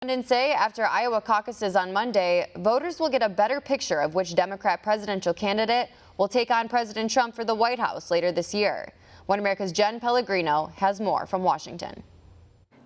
Pundits say after Iowa caucuses on Monday, voters will get a better picture of which Democrat presidential candidate will take on President Trump for the White House later this year. One America's Jenn Pellegrino has more from Washington.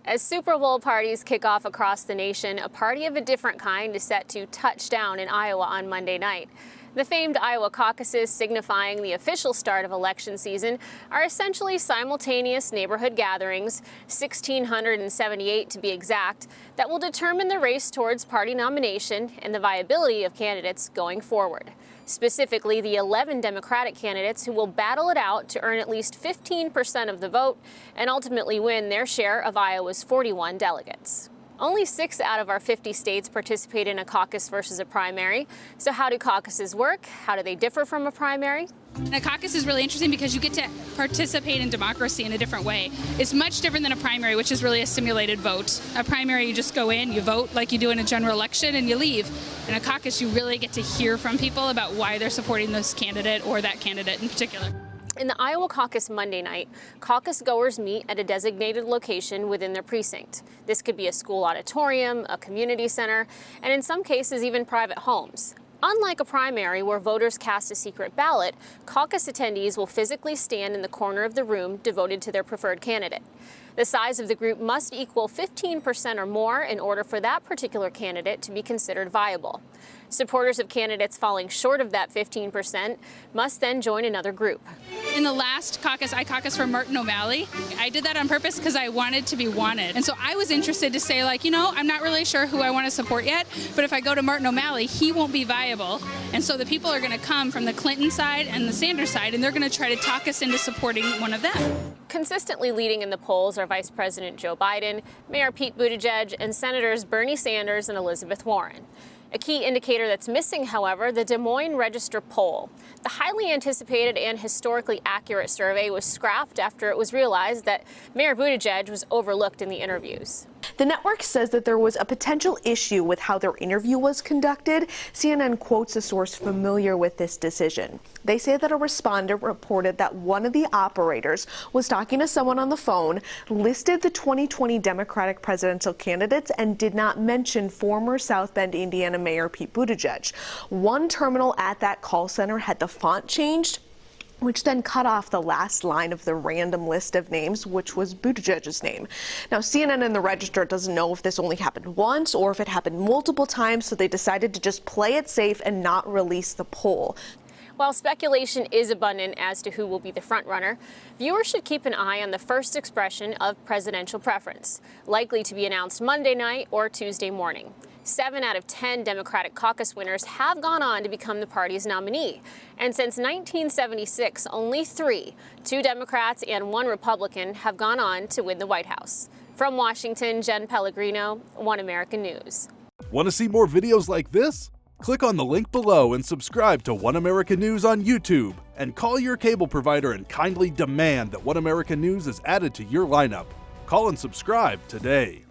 As Super Bowl parties kick off across the nation, a party of a different kind is set to touch down in Iowa on Monday night. The famed Iowa caucuses, signifying the official start of election season, are essentially simultaneous neighborhood gatherings, 1,678 to be exact, that will determine the race towards party nomination and the viability of candidates going forward. Specifically, the 11 Democratic candidates who will battle it out to earn at least 15% of the vote and ultimately win their share of Iowa's 41 delegates. Only 6 out of our 50 states participate in a caucus versus a primary. So how do caucuses work? How do they differ from a primary? A caucus is really interesting because you get to participate in democracy in a different way. It's much different than a primary, which is really a simulated vote. A primary, you just go in, you vote like you do in a general election, and you leave. In a caucus, you really get to hear from people about why they're supporting this candidate or that candidate in particular. In the Iowa caucus Monday night, caucus goers meet at a designated location within their precinct. This could be a school auditorium, a community center, and in some cases even private homes. Unlike a primary where voters cast a secret ballot, caucus attendees will physically stand in the corner of the room devoted to their preferred candidate. The size of the group must equal 15% or more in order for that particular candidate to be considered viable. Supporters of candidates falling short of that 15% must then join another group. In the last caucus, I caucused for Martin O'Malley. I did that on purpose because I wanted to be wanted. And so I was interested to say, like, I'm not really sure who I want to support yet, but if I go to Martin O'Malley, he won't be viable. And so the people are going to come from the Clinton side and the Sanders side, and they're going to try to talk us into supporting one of them. Consistently leading in the polls are Vice President Joe Biden, Mayor Pete Buttigieg, and Senators Bernie Sanders and Elizabeth Warren. A key indicator that's missing, however, the Des Moines Register poll. The highly anticipated and historically accurate survey was scrapped after it was realized that Mayor Buttigieg was overlooked in the interviews. The network says that there was a potential issue with how their interview was conducted. CNN quotes a source familiar with this decision. They say that a respondent reported that one of the operators was talking to someone on the phone, listed the 2020 Democratic presidential candidates, and did not mention former South Bend, Indiana Mayor Pete Buttigieg. One terminal at that call center had the font changed, which then cut off the last line of the random list of names, which was Buttigieg's name. Now, CNN and the Register doesn't know if this only happened once or if it happened multiple times, so they decided to just play it safe and not release the poll. While speculation is abundant as to who will be the frontrunner, viewers should keep an eye on the first expression of presidential preference, likely to be announced Monday night or Tuesday morning. 7 out of 10 Democratic caucus winners have gone on to become the party's nominee. And since 1976, only 2 Democrats and 1 Republican, have gone on to win the White House. From Washington, Jenn Pellegrino, One American News. Want to see more videos like this? Click on the link below and subscribe to One American News on YouTube. And call your cable provider and kindly demand that One American News is added to your lineup. Call and subscribe today.